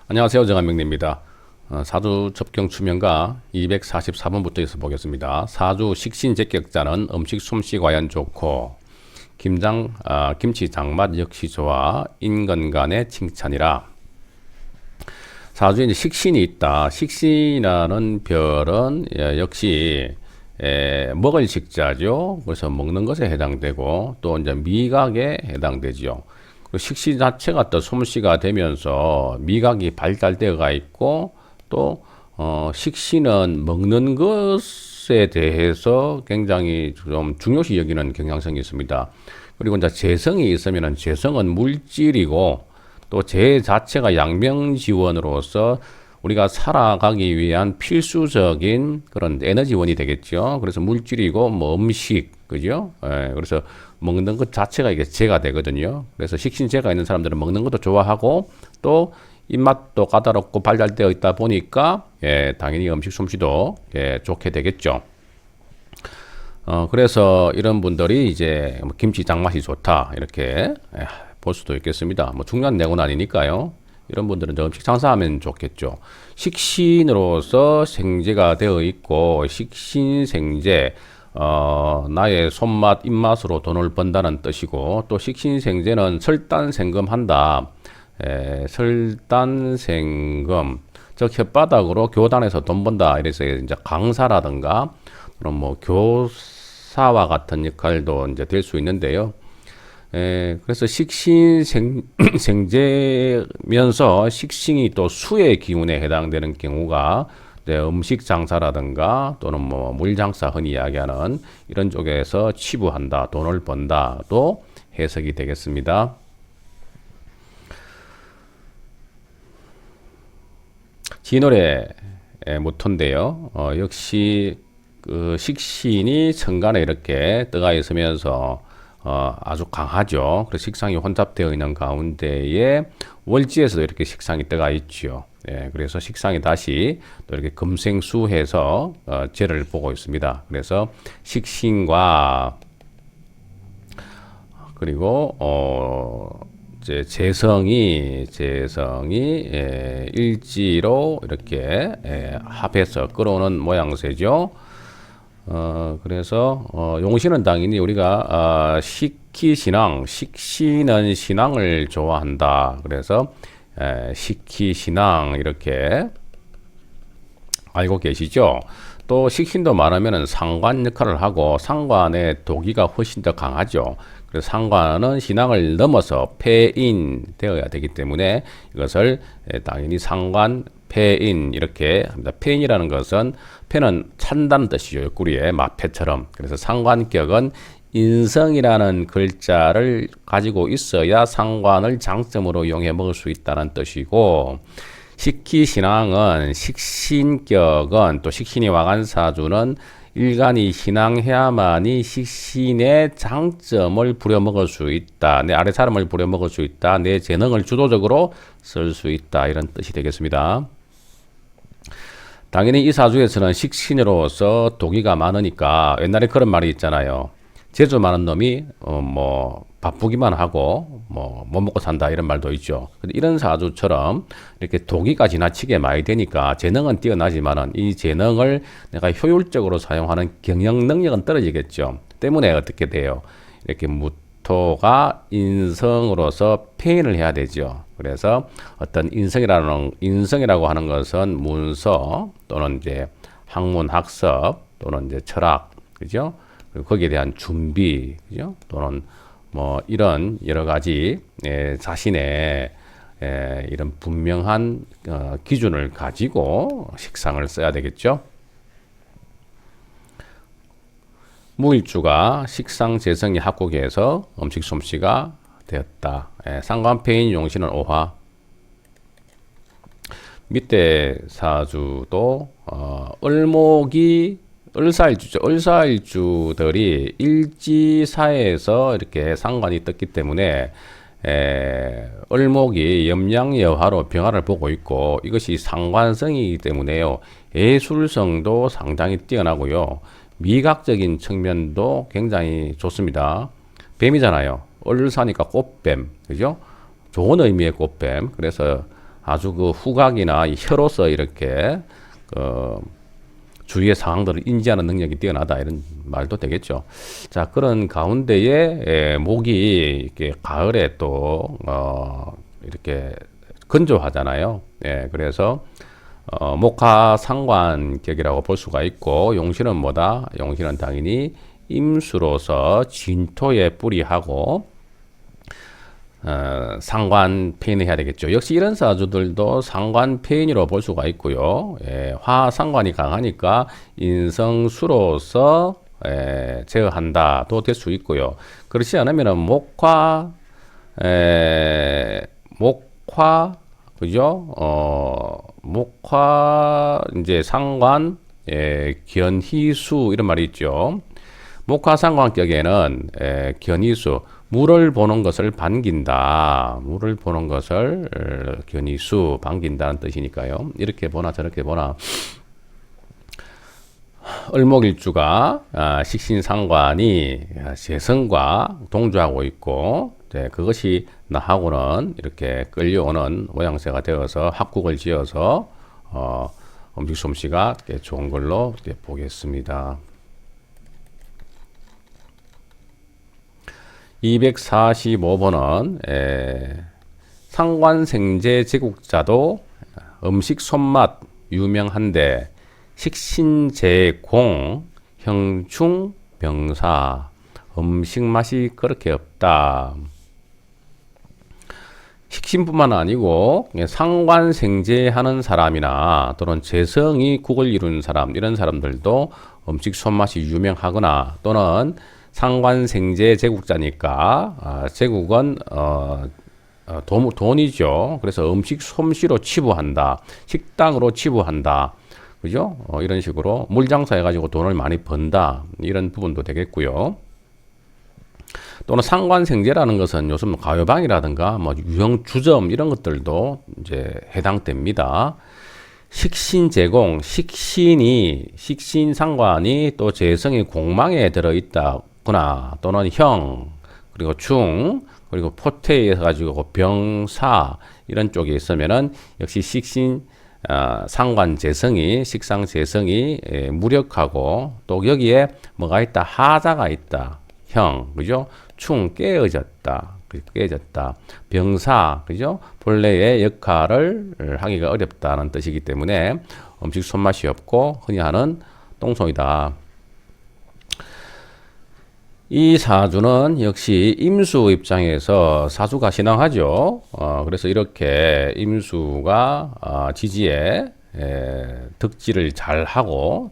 안녕하세요. 정한명리입니다. 사주 접경 추명가 244번부터 해서 보겠습니다. 사주 식신제격자는 음식 솜씨 과연 좋고 김치 장맛 역시 좋아 인건간의 칭찬이라. 사주에 이제 식신이 있다. 식신이라는 별은 역시 먹을 식자죠. 그래서 먹는 것에 해당되고 또 이제 미각에 해당되죠. 식신 자체가 또 솜씨가 되면서 미각이 발달되어가 있고 또 식신은 먹는 것에 대해서 굉장히 좀 중요시 여기는 경향성이 있습니다. 그리고 이제 재성이 있으면은 재성은 물질이고 또 재 자체가 양명지원으로서 우리가 살아가기 위한 필수적인 그런 에너지원이 되겠죠. 그래서 물질이고 뭐 음식, 그죠? 그래서 먹는 것 자체가 이게 재가 되거든요. 그래서 식신재가 있는 사람들은 먹는 것도 좋아하고 또 입맛도 까다롭고 발달되어 있다 보니까 당연히 음식 솜씨도 좋게 되겠죠. 그래서 이런 분들이 이제 김치 장맛이 좋다 이렇게 볼 수도 있겠습니다. 뭐 중요한 내용은 아니니까요. 이런 분들은 음식 장사하면 좋겠죠. 식신으로서 생재가 되어 있고 식신생재 나의 손맛 입맛으로 돈을 번다는 뜻이고 또 식신생재는 설단생금한다. 설단생금 즉 혓바닥으로 교단에서 돈 번다. 이래서 이제 강사라든가 그런 뭐 교사와 같은 역할도 이제 될 수 있는데요. 그래서 식신생재면서 식신이 또 수의 기운에 해당되는 경우가 음식 장사라든가 또는 뭐 물장사 흔히 이야기하는 이런 쪽에서 치부한다, 돈을 번다도 해석이 되겠습니다. 진월의 모토인데요. 역시 그 식신이 천간에 이렇게 떠가 있으면서 아주 강하죠. 그래서 식상이 혼잡되어 있는 가운데에 월지에서도 이렇게 식상이 떠가 있죠. 그래서 식상이 다시 또 이렇게 금생수해서 재를 보고 있습니다. 그래서 식신과 그리고 이제 재성이 일지로 이렇게 합해서 끌어오는 모양새죠. 그래서 용신은 당연히 우리가 식기신앙, 식신은 신앙을 좋아한다. 그래서 식기신앙 이렇게 알고 계시죠? 또 식신도 말하면은 상관 역할을 하고 상관의 도기가 훨씬 더 강하죠. 그래서 상관은 신앙을 넘어서 폐인 되어야 되기 때문에 이것을 당연히 상관 폐인 이렇게 합니다. 폐인이라는 것은 폐는 찬다는 뜻이죠. 옆구리에 마패처럼. 그래서 상관격은 인성이라는 글자를 가지고 있어야 상관을 장점으로 이용해 먹을 수 있다는 뜻이고 식기신앙은 식신격은 또 식신이 왕한 사주는 일간이 신앙해야만이 식신의 장점을 부려먹을 수 있다. 내 아래 사람을 부려먹을 수 있다. 내 재능을 주도적으로 쓸 수 있다. 이런 뜻이 되겠습니다. 당연히 이 사주에서는 식신으로서 독이가 많으니까 옛날에 그런 말이 있잖아요. 재주 많은 놈이 뭐 바쁘기만 하고 뭐 못 먹고 산다 이런 말도 있죠. 이런 사주처럼 이렇게 독이가 지나치게 많이 되니까 재능은 뛰어나지만은 이 재능을 내가 효율적으로 사용하는 경영 능력은 떨어지겠죠. 때문에 어떻게 돼요? 이렇게 무토가 인성으로서 폐인을 해야 되죠. 그래서 어떤 인성이라고 하는 것은 문서 또는 이제 학문 학습 또는 이제 철학 그죠? 그리고 거기에 대한 준비 그죠? 또는 뭐 이런 여러 가지 자신의 이런 분명한 기준을 가지고 식상을 써야 되겠죠. 무일주가 식상 재성이 합곡해서 음식 솜씨가 되었다. 상관패인 용신은 오화. 밑에 사주도 을목이 을사일주죠. 을사일주들이 일지사에서 이렇게 상관이 떴기 때문에 을목이 염량여화로 병화를 보고 있고 이것이 상관성이기 때문에요. 예술성도 상당히 뛰어나고요. 미각적인 측면도 굉장히 좋습니다. 뱀이잖아요. 을사니까 꽃뱀, 그죠? 좋은 의미의 꽃뱀. 그래서 아주 그 후각이나 이 혀로서 이렇게 그 주위의 상황들을 인지하는 능력이 뛰어나다 이런 말도 되겠죠. 자, 그런 가운데에 목이 이렇게 가을에 또 이렇게 건조하잖아요. 예, 그래서 목화 상관격이라고 볼 수가 있고, 용신은 뭐다? 용신은 당연히 임수로서 진토에 뿌리하고 상관폐인을 해야 되겠죠. 역시 이런 사주들도 상관폐인이라고 볼 수가 있고요. 예, 화상관이 강하니까 인성수로서 제어한다도 될 수 있고요. 그렇지 않으면 목화 그죠? 목화 이제 상관 견희수 이런 말이 있죠. 목화 상관격에는 견희수 물을 보는 것을 반긴다. 물을 보는 것을 견희수 반긴다는 뜻이니까요. 이렇게 보나 저렇게 보나 을목일주가 식신상관이 재성과 동조하고 있고, 그것이 나하고는 이렇게 끌려오는 모양새가 되어서 합국을 지어서 음식 솜씨가 좋은 걸로 보겠습니다. 245번은 상관생제 제국자도 음식 손맛 유명한데 식신제공 형충 병사 음식 맛이 그렇게 없다. 식신뿐만 아니고 상관생제하는 사람이나 또는 재성이 국을 이루는 사람, 이런 사람들도 음식 손맛이 유명하거나, 또는 상관생제 제국자니까 제국은 돈이죠. 그래서 음식 솜씨로 치부한다, 식당으로 치부한다, 그죠? 이런 식으로 물장사 해가지고 돈을 많이 번다, 이런 부분도 되겠고요. 또는 상관생제라는 것은 요즘 가요방이라든가 뭐 유형주점 이런 것들도 이제 해당됩니다. 식신제공, 식신상관이 또 재성이 공망에 들어있다거나, 또는 형, 그리고 충, 그리고 포태에 가지고 병사 이런 쪽에 있으면은 역시 상관재성이, 식상재성이 무력하고, 또 여기에 뭐가 있다? 하자가 있다. 형, 그죠? 충, 깨어졌다. 병사, 그죠? 본래의 역할을 하기가 어렵다는 뜻이기 때문에 음식 손맛이 없고 흔히 하는 똥손이다. 이 사주는 역시 임수 입장에서 사주가 신앙하죠. 그래서 이렇게 임수가 지지에 득지를 잘 하고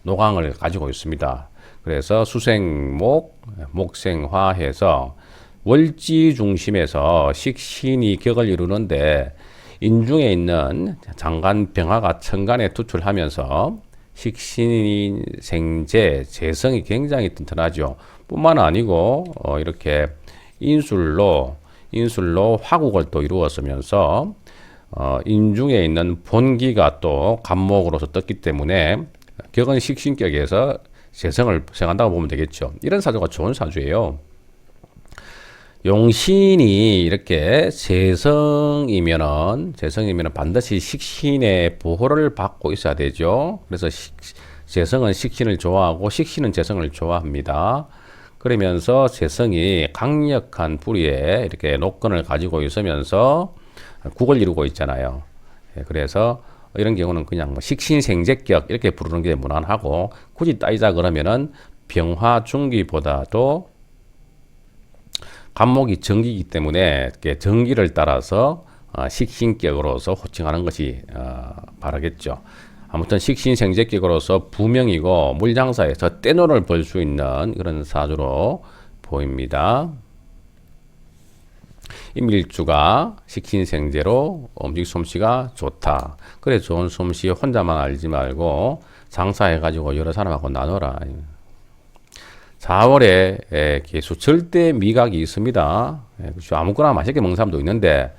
노강을 가지고 있습니다. 그래서 수생목, 목생화해서 월지 중심에서 식신이 격을 이루는데, 인중에 있는 장간병화가 천간에 투출하면서 식신이 생재, 재성이 굉장히 튼튼하죠. 뿐만 아니고 이렇게 인술로 화국을 또 이루었으면서 인중에 있는 본기가 또 간목으로서 떴기 때문에 격은 식신격에서 재성을 생각한다고 보면 되겠죠. 이런 사주가 좋은 사주예요. 용신이 이렇게 재성이면은 반드시 식신의 보호를 받고 있어야 되죠. 그래서 재성은 식신을 좋아하고 식신은 재성을 좋아합니다. 그러면서 재성이 강력한 뿌리에 이렇게 노건을 가지고 있으면서 국을 이루고 있잖아요. 그래서 이런 경우는 그냥 뭐 식신생제격 이렇게 부르는 게 무난하고, 굳이 따지자 그러면은 병화중기보다도 간목이 정기이기 때문에 정기를 따라서 식신격으로서 호칭하는 것이 바라겠죠. 아무튼 식신생제격으로서 부명이고 물장사에서 떼돈을 벌 수 있는 그런 사주로 보입니다. 임일주가 식신생제로 음식 솜씨가 좋다. 그래, 좋은 솜씨 혼자만 알지 말고 장사해가지고 여러 사람하고 나눠라. 4월에 개수 절대 미각이 있습니다. 아무거나 맛있게 먹는 사람도 있는데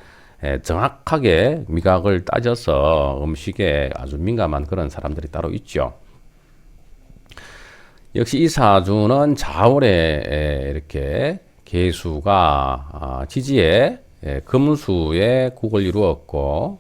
정확하게 미각을 따져서 음식에 아주 민감한 그런 사람들이 따로 있죠. 역시 이 사주는 4월에 이렇게 개수가 지지에 금수에 국을 이루었고,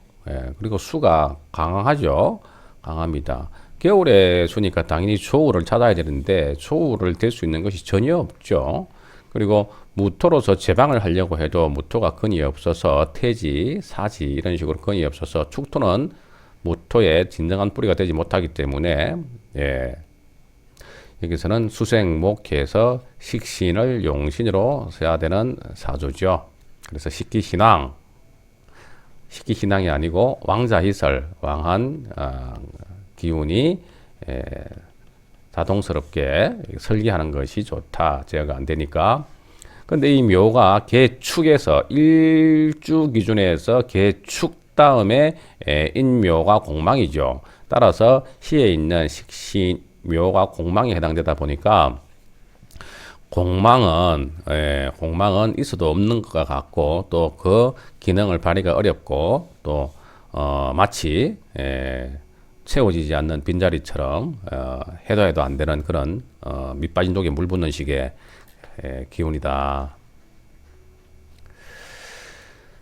그리고 수가 강하죠. 강합니다. 겨울의 수니까 당연히 조우를 찾아야 되는데 조우를 댈 수 있는 것이 전혀 없죠. 그리고 무토로서 제방을 하려고 해도 무토가 근이 없어서 태지, 사지 이런 식으로 근이 없어서 축토는 무토의 진정한 뿌리가 되지 못하기 때문에 여기서는 수생목해서 식신을 용신으로 써야 되는 사주죠. 그래서 식기신앙이 아니고 왕자희설, 왕한 기운이 자동스럽게 설계하는 것이 좋다. 제어가 안 되니까. 근데 이 묘가 개축에서 일주 기준에서 개축 다음에 인묘가 공망이죠. 따라서 시에 있는 식신 묘가 공망에 해당되다 보니까 공망은 있어도 없는 것 같고 또 그 기능을 발휘가 어렵고 또 마치 채워지지 않는 빈자리처럼 해도 안 되는 그런 밑 빠진 독에 물 붓는 식의 기운이다.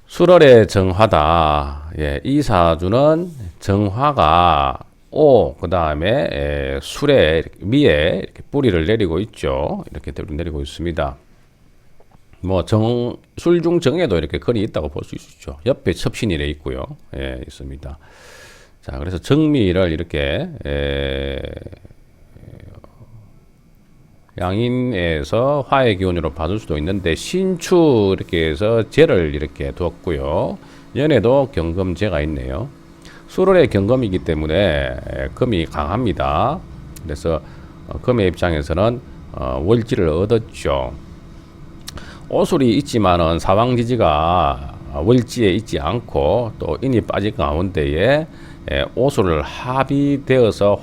수월의 정화다. 이 사주는 정화가 그 다음에 술에 위에 이렇게 뿌리를 내리고 있죠. 이렇게 내리고 있습니다. 뭐 술중 정에도 이렇게 근이 있다고 볼 수 있죠. 옆에 첩신이래 있고요. 있습니다. 자, 그래서 정미를 이렇게 양인에서 화의 기운으로 봐줄 수도 있는데 신축 이렇게 해서 재를 이렇게 두었고요. 연에도 경금재가 있네요. 수월의 경금이기 때문에 금이 강합니다. 그래서 금의 입장에서는 월지를 얻었죠. 오술이 있지만은 사왕지지가 월지에 있지 않고 또 인이 빠진 가운데에 오술을 합의되어서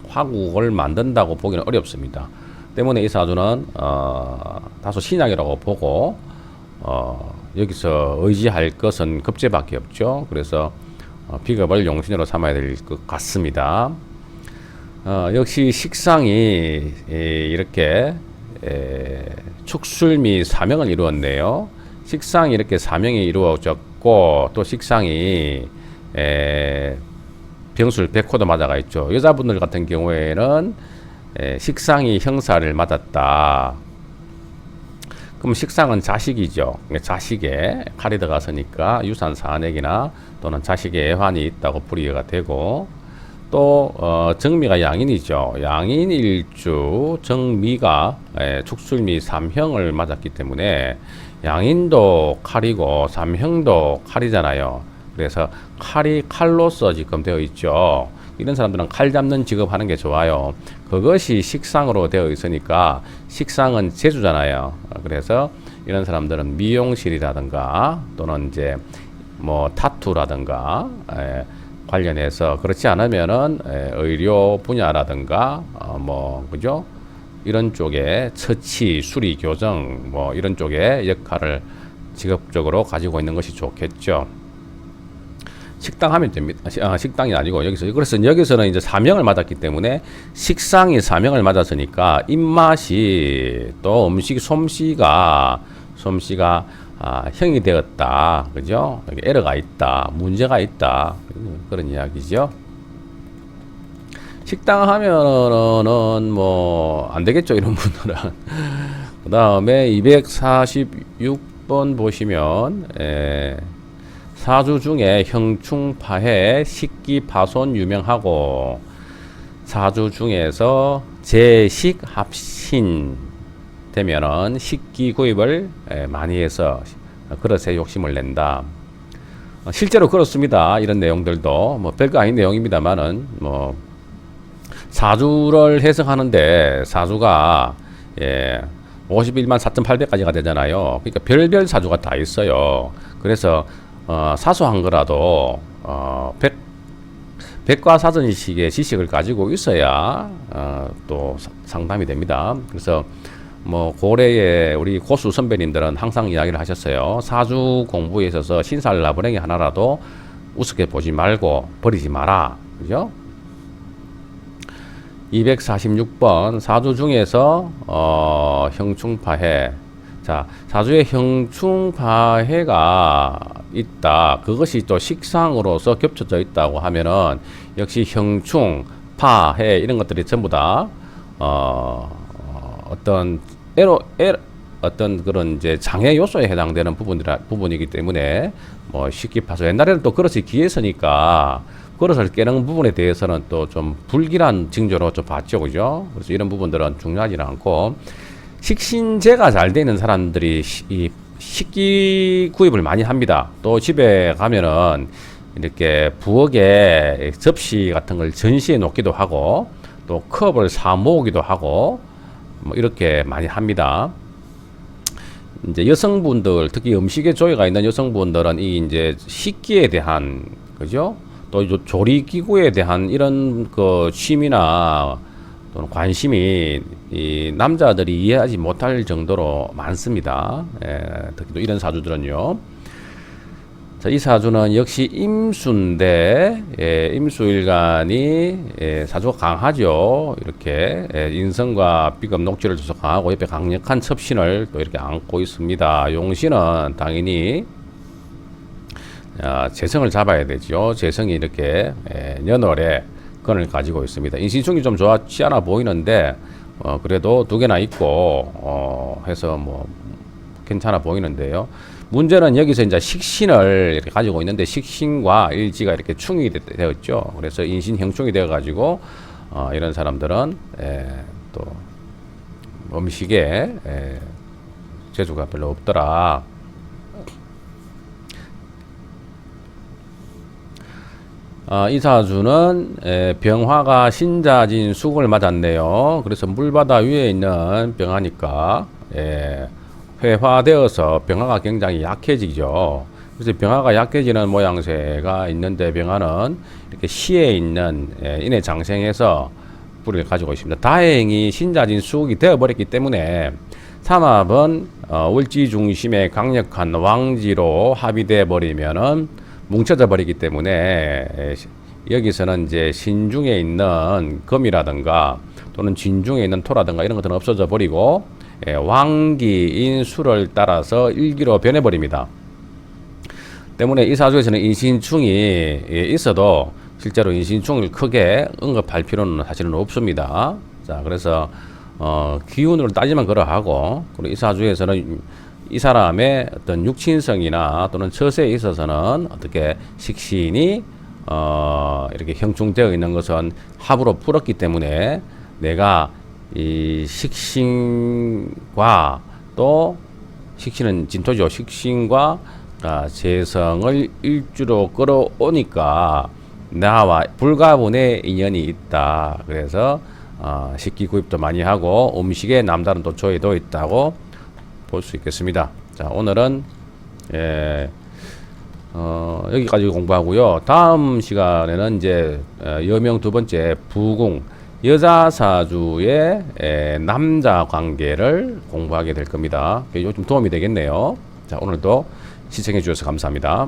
화국을 만든다고 보기는 어렵습니다. 때문에 이 사주는 다소 신약이라고 보고 여기서 의지할 것은 급제밖에 없죠. 그래서 비급을 용신으로 삼아야 될 것 같습니다. 역시 식상이 이렇게 축술미 사명을 이루었네요. 식상이 이렇게 사명이 이루어졌고 또 식상이 병술 백호도 맞아가 있죠. 여자분들 같은 경우에는 식상이 형사를 맞았다. 그럼 식상은 자식이죠. 자식에 칼이 들어갔으니까 유산 산액이나 또는 자식의 애환이 있다고 풀이가 되고 또 정미가 양인이죠. 양인일주 정미가 축술미 삼형을 맞았기 때문에 양인도 칼이고 삼형도 칼이잖아요. 그래서 칼이 칼로서 지금 되어 있죠. 이런 사람들은 칼 잡는 직업 하는 게 좋아요. 그것이 식상으로 되어 있으니까 식상은 재주잖아요. 그래서 이런 사람들은 미용실이라든가 또는 이제 뭐 타투라든가 관련해서 그렇지 않으면은 의료 분야라든가 뭐 그죠? 이런 쪽에 처치, 수리, 교정 뭐 이런 쪽에 역할을 직업적으로 가지고 있는 것이 좋겠죠. 식당 하면 됩니다. 식당이 아니고 그래서 여기서는 이제 사명을 맞았기 때문에 식상이 사명을 맞았으니까 입맛이 또 음식 솜씨가 형이 되었다. 그죠? 에러가 있다. 문제가 있다. 그런 이야기죠. 식당 하면은 뭐 안 되겠죠. 이런 분들은. 그 다음에 246번 보시면 사주 중에 형충파해 식기파손 유명하고 사주 중에서 제식합신 되면은 식기 구입을 많이 해서 그릇에 욕심을 낸다. 실제로 그렇습니다. 이런 내용들도 뭐 별거 아닌 내용입니다만은 뭐 사주를 해석하는데 사주가 51만 4,800까지가 되잖아요. 그러니까 별별 사주가 다 있어요. 그래서 사소한 거라도 백과사전식의 지식을 가지고 있어야 또 상담이 됩니다. 그래서 뭐 고래의 우리 고수 선배님들은 항상 이야기를 하셨어요. 사주 공부에 있어서 신살나분행이 하나라도 우습게 보지 말고 버리지 마라. 그죠? 246번 사주 중에서 형충파해. 자, 사주의 형충파해가 있다. 그것이 또 식상으로서 겹쳐져 있다고 하면은 역시 형충, 파, 해 이런 것들이 전부 다 어떤 어떤 그런 이제 장애 요소에 해당되는 부분이기 때문에 뭐 쉽게 봐서 옛날에는 또 그릇이 기했으니까 그릇을 깨는 부분에 대해서는 또 좀 불길한 징조로 좀 봤죠, 그죠? 그래서 이런 부분들은 중요하지는 않고 식신제가 잘 되는 사람들이 이 식기 구입을 많이 합니다. 또 집에 가면은 이렇게 부엌에 접시 같은 걸 전시해 놓기도 하고 또 컵을 사 모으기도 하고 뭐 이렇게 많이 합니다. 이제 여성분들 특히 음식에 조예가 있는 여성분들은 이 이제 식기에 대한 그죠? 또 조리 기구에 대한 이런 그 취미나 또는 관심이 이 남자들이 이해하지 못할 정도로 많습니다. 특히 또 이런 사주들은요. 자, 이 사주는 역시 임수인데 임수일간이 사주가 강하죠. 이렇게 인성과 비겁 녹지를 줘서 강하고 옆에 강력한 첩신을 또 이렇게 안고 있습니다. 용신은 당연히 재성을 잡아야 되죠. 재성이 이렇게 연월에 건을 가지고 있습니다. 인신충이 좀 좋지 않아 보이는데 그래도 두 개나 있고 해서 뭐 괜찮아 보이는데요. 문제는 여기서 이제 식신을 이렇게 가지고 있는데 식신과 일지가 이렇게 충이 되었죠. 그래서 인신형충이 되어 가지고 이런 사람들은 또 음식에 재주가 별로 없더라. 이 사주는 병화가 신자진 수국을 맞았네요. 그래서 물바다 위에 있는 병화니까 회화되어서 병화가 굉장히 약해지죠. 그래서 병화가 약해지는 모양새가 있는데 병화는 이렇게 시에 있는 인해 장생에서 뿌리를 가지고 있습니다. 다행히 신자진 수국이 되어버렸기 때문에 삼합은 월지 중심의 강력한 왕지로 합의돼 버리면은 뭉쳐져 버리기 때문에 여기서는 이제 신중에 있는 금이라든가 또는 진중에 있는 토라든가 이런 것들은 없어져 버리고 왕기인 수를 따라서 일기로 변해 버립니다. 때문에 이 사주에서는 인신충이 있어도 실제로 인신충을 크게 언급할 필요는 사실은 없습니다. 자, 그래서 기운으로 따지면 그러하고 그리고 이 사주에서는 이 사람의 어떤 육친성이나 또는 처세에 있어서는 어떻게 식신이 이렇게 형충되어 있는 것은 합으로 풀었기 때문에 내가 이 식신과 또 식신은 진토죠. 식신과 재성을 일주로 끌어오니까 나와 불가분의 인연이 있다. 그래서 식기 구입도 많이 하고 음식에 남다른 또 조예도 있다고 볼 수 있겠습니다. 자, 오늘은 여기까지 공부하고요. 다음 시간에는 이제 여명 두 번째 부궁 여자 사주의 남자 관계를 공부하게 될 겁니다. 이거 좀 도움이 되겠네요. 자, 오늘도 시청해 주셔서 감사합니다.